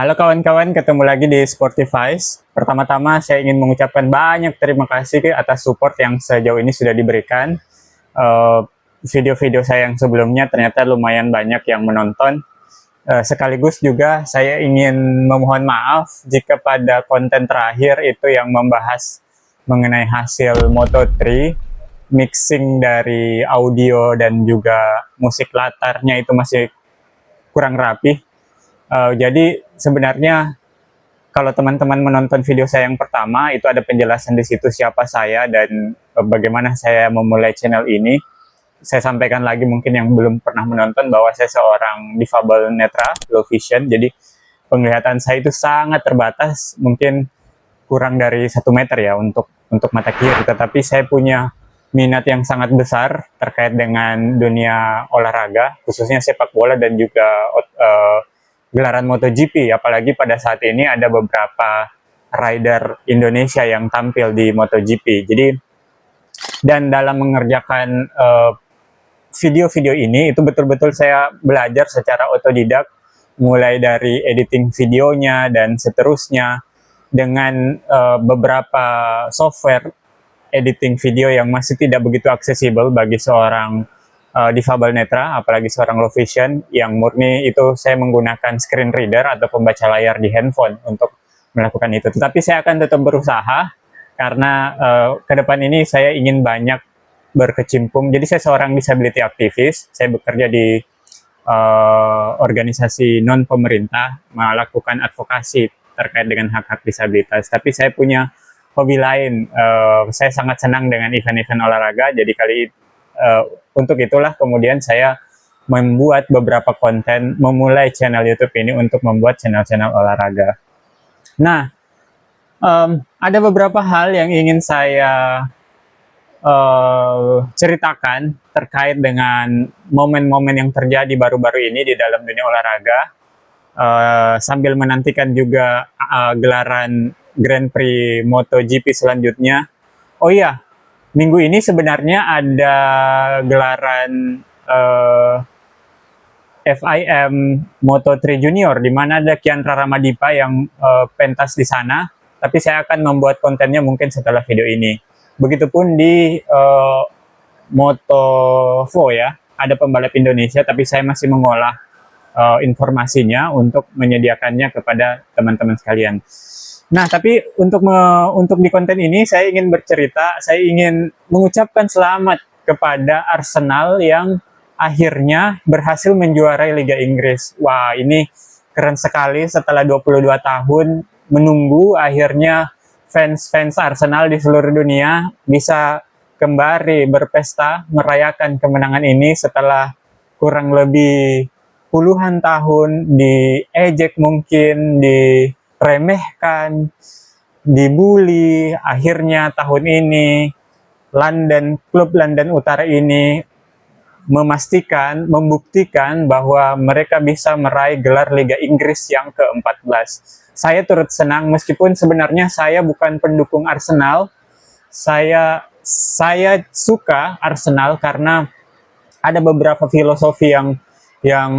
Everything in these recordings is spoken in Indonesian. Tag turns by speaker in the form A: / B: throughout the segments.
A: Halo kawan-kawan, ketemu lagi di Sportivice. Pertama-tama saya ingin mengucapkan banyak terima kasih atas support yang sejauh ini sudah diberikan. Video-video saya yang sebelumnya ternyata lumayan banyak yang menonton. Sekaligus juga saya ingin memohon maaf jika pada konten terakhir itu yang membahas mengenai hasil Moto3, mixing dari audio dan juga musik latarnya itu masih kurang rapi. Jadi sebenarnya kalau teman-teman menonton video saya yang pertama, itu ada penjelasan di situ siapa saya dan bagaimana saya memulai channel ini. Saya sampaikan lagi mungkin yang belum pernah menonton bahwa saya seorang difabel netra, low vision. Jadi penglihatan saya itu sangat terbatas, mungkin kurang dari 1 meter ya untuk mata kiri. Tetapi saya punya minat yang sangat besar terkait dengan dunia olahraga, khususnya sepak bola dan juga gelaran MotoGP, apalagi pada saat ini ada beberapa rider Indonesia yang tampil di MotoGP. Jadi, dan dalam mengerjakan video-video ini, itu betul-betul saya belajar secara otodidak, mulai dari editing videonya dan seterusnya, dengan beberapa software editing video yang masih tidak begitu aksesibel bagi seorang difabel netra, apalagi seorang low vision yang murni itu saya menggunakan screen reader atau pembaca layar di handphone untuk melakukan itu. Tetapi saya akan tetap berusaha karena ke depan ini saya ingin banyak berkecimpung. Jadi saya seorang disability aktivis, saya bekerja di organisasi non pemerintah melakukan advokasi terkait dengan hak-hak disabilitas. Tapi saya punya hobi lain. Saya sangat senang dengan event-event olahraga. Jadi untuk itulah kemudian saya membuat beberapa konten, memulai channel YouTube ini untuk membuat channel-channel olahraga. Nah, ada beberapa hal yang ingin saya ceritakan terkait dengan momen-momen yang terjadi baru-baru ini di dalam dunia olahraga, sambil menantikan juga gelaran Grand Prix MotoGP selanjutnya. Oh iya, minggu ini sebenarnya ada gelaran FIM Moto3 Junior, di mana ada Kiandra Ramadipa yang pentas di sana. Tapi saya akan membuat kontennya mungkin setelah video ini. Begitupun di Moto4 ya, ada pembalap Indonesia, tapi saya masih mengolah informasinya untuk menyediakannya kepada teman-teman sekalian. Nah, tapi untuk di konten ini saya ingin bercerita, saya ingin mengucapkan selamat kepada Arsenal yang akhirnya berhasil menjuarai Liga Inggris. Wah, ini keren sekali setelah 22 tahun menunggu, akhirnya fans-fans Arsenal di seluruh dunia bisa kembali berpesta merayakan kemenangan ini setelah kurang lebih puluhan tahun diejek, mungkin diremehkan, dibully. Akhirnya tahun ini klub London Utara ini membuktikan bahwa mereka bisa meraih gelar Liga Inggris yang ke-14. Saya turut senang meskipun sebenarnya saya bukan pendukung Arsenal. Saya suka Arsenal karena ada beberapa filosofi yang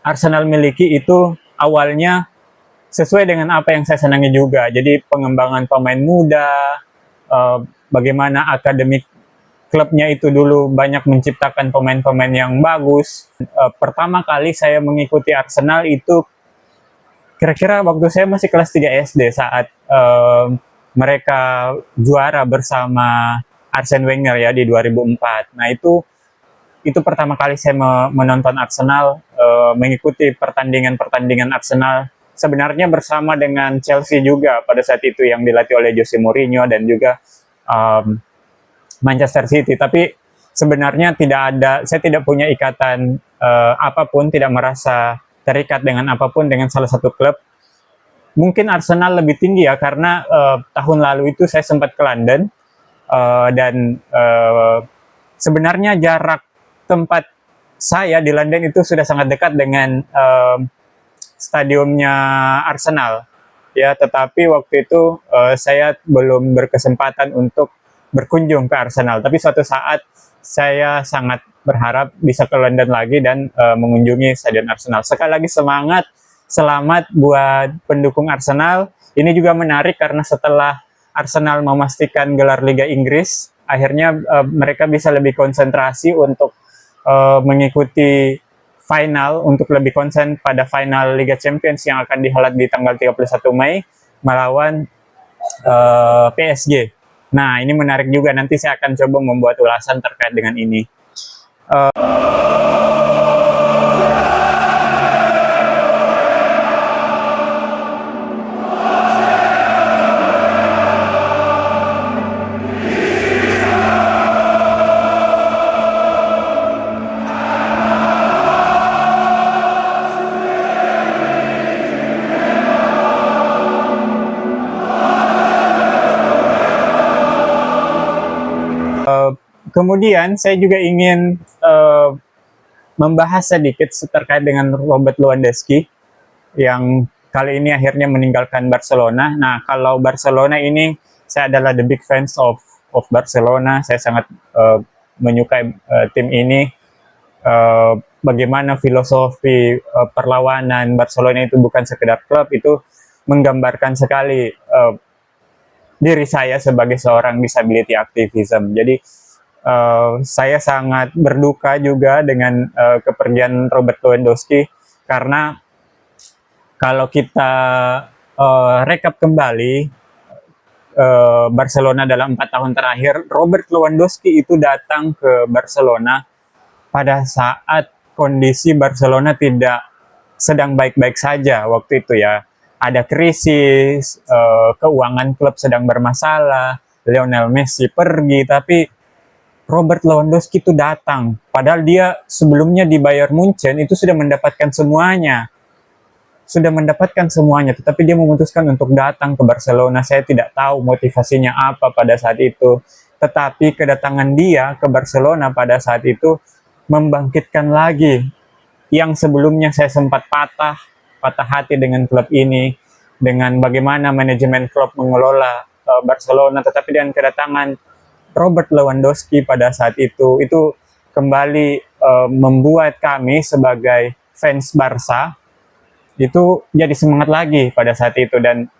A: Arsenal miliki, itu awalnya sesuai dengan apa yang saya senangi juga. Jadi pengembangan pemain muda, bagaimana akademik klubnya itu dulu banyak menciptakan pemain-pemain yang bagus. Pertama kali saya mengikuti Arsenal itu kira-kira waktu saya masih kelas 3 SD saat mereka juara bersama Arsene Wenger ya di 2004. Nah, itu pertama kali saya menonton Arsenal, mengikuti pertandingan Arsenal sebenarnya bersama dengan Chelsea juga pada saat itu yang dilatih oleh Jose Mourinho dan juga Manchester City. Tapi sebenarnya saya tidak punya ikatan apapun, tidak merasa terikat dengan apapun dengan salah satu klub. Mungkin Arsenal lebih tinggi ya, karena tahun lalu itu saya sempat ke London, dan sebenarnya jarak tempat saya di London itu sudah sangat dekat dengan stadiumnya Arsenal ya, tetapi waktu itu saya belum berkesempatan untuk berkunjung ke Arsenal. Tapi suatu saat saya sangat berharap bisa ke London lagi dan mengunjungi stadion Arsenal. Sekali lagi semangat selamat buat pendukung Arsenal. Ini juga menarik karena setelah Arsenal memastikan gelar Liga Inggris, akhirnya mereka bisa lebih konsentrasi untuk mengikuti final, untuk lebih konsen pada final Liga Champions yang akan dihelat di tanggal 31 Mei melawan PSG. Nah, ini menarik juga, nanti saya akan coba membuat ulasan terkait dengan ini. Kemudian saya juga ingin membahas sedikit terkait dengan Robert Lewandowski yang kali ini akhirnya meninggalkan Barcelona. Nah, kalau Barcelona ini, saya adalah the big fans of Barcelona. Saya sangat menyukai tim ini. Bagaimana filosofi perlawanan Barcelona itu bukan sekedar klub, itu menggambarkan sekali diri saya sebagai seorang disability activism. Jadi saya sangat berduka juga dengan kepergian Robert Lewandowski, karena kalau kita rekap kembali Barcelona dalam 4 tahun terakhir, Robert Lewandowski itu datang ke Barcelona pada saat kondisi Barcelona tidak sedang baik-baik saja waktu itu ya. Ada krisis, keuangan klub sedang bermasalah, Lionel Messi pergi, tapi Robert Lewandowski itu datang, padahal dia sebelumnya di Bayern Munchen itu sudah mendapatkan semuanya, tetapi dia memutuskan untuk datang ke Barcelona. Saya tidak tahu motivasinya apa pada saat itu, tetapi kedatangan dia ke Barcelona pada saat itu membangkitkan lagi yang sebelumnya saya sempat patah hati dengan klub ini, dengan bagaimana manajemen klub mengelola Barcelona, tetapi dengan kedatangan Robert Lewandowski pada saat itu kembali membuat kami sebagai fans Barca itu jadi semangat lagi pada saat itu. Dan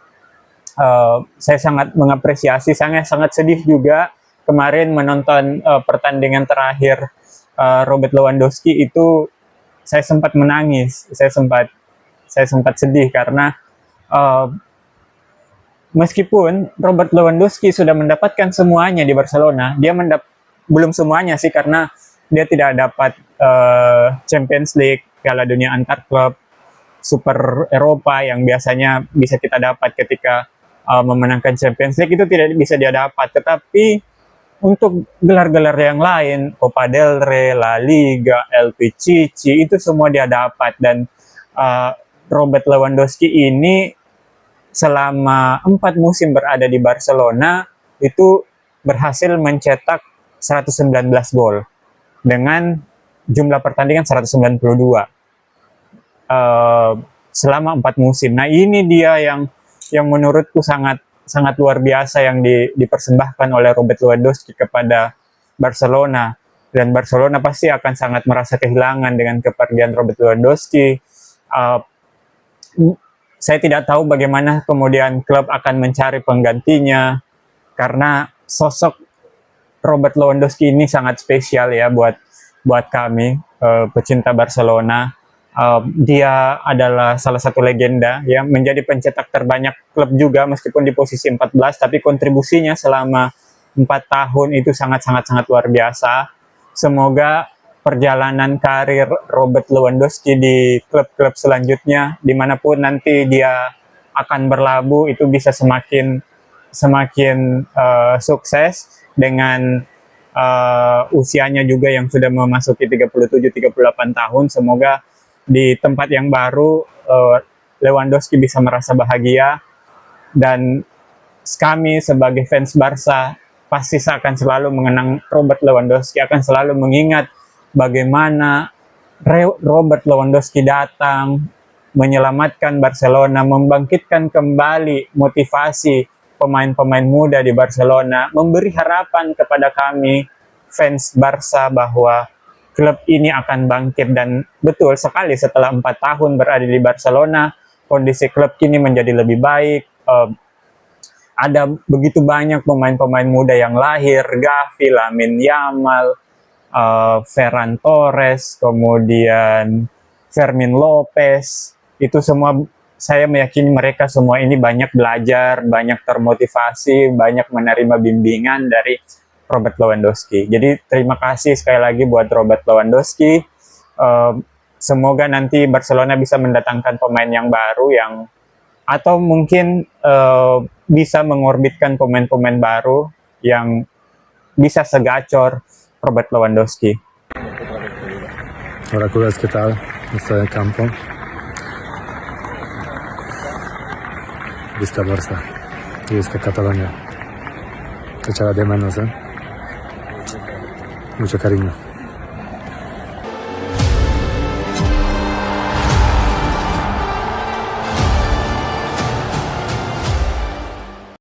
A: saya sangat mengapresiasi, sangat sedih juga kemarin menonton pertandingan terakhir Robert Lewandowski itu. Saya sempat menangis, saya sempat sedih karena meskipun Robert Lewandowski sudah mendapatkan semuanya di Barcelona, dia belum semuanya sih, karena dia tidak dapat Champions League, Piala Dunia antar klub, Super Eropa yang biasanya bisa kita dapat ketika memenangkan Champions League, itu tidak bisa dia dapat. Tetapi untuk gelar-gelar yang lain, Copa del Rey, La Liga, El Pichichi, itu semua dia dapat. Dan Robert Lewandowski ini selama 4 musim berada di Barcelona itu berhasil mencetak 119 gol dengan jumlah pertandingan 192 selama 4 musim. Nah, ini dia yang menurutku sangat luar biasa yang dipersembahkan oleh Robert Lewandowski kepada Barcelona, dan Barcelona pasti akan sangat merasa kehilangan dengan kepergian Robert Lewandowski. Saya tidak tahu bagaimana kemudian klub akan mencari penggantinya, karena sosok Robert Lewandowski ini sangat spesial ya buat kami pecinta Barcelona. Dia adalah salah satu legenda ya, menjadi pencetak terbanyak klub juga meskipun di posisi 14, tapi kontribusinya selama 4 tahun itu sangat luar biasa. Semoga perjalanan karir Robert Lewandowski di klub-klub selanjutnya, dimanapun nanti dia akan berlabuh, itu bisa semakin sukses dengan usianya juga yang sudah memasuki 37-38 tahun. Semoga di tempat yang baru Lewandowski bisa merasa bahagia, dan kami sebagai fans Barca pasti akan selalu mengenang Robert Lewandowski, akan selalu mengingat bagaimana Robert Lewandowski datang menyelamatkan Barcelona, membangkitkan kembali motivasi pemain-pemain muda di Barcelona, memberi harapan kepada kami fans Barca bahwa klub ini akan bangkit, dan betul sekali setelah 4 tahun berada di Barcelona, kondisi klub kini menjadi lebih baik. Ada begitu banyak pemain-pemain muda yang lahir, Gavi, Lamine Yamal, Ferran Torres, kemudian Fermin Lopez, itu semua saya meyakini mereka semua ini banyak belajar, banyak termotivasi, banyak menerima bimbingan dari Robert Lewandowski. Jadi terima kasih sekali lagi buat Robert Lewandowski. Semoga nanti Barcelona bisa mendatangkan pemain yang baru atau mungkin bisa mengorbitkan pemain-pemain baru yang bisa segacor Robert Lewandowski.
B: Hola, Curas, ¿qué tal? Estoy en el campo. Visca Barça y visca Cataluña. Te echaba de menos, ¿eh? Mucho cariño.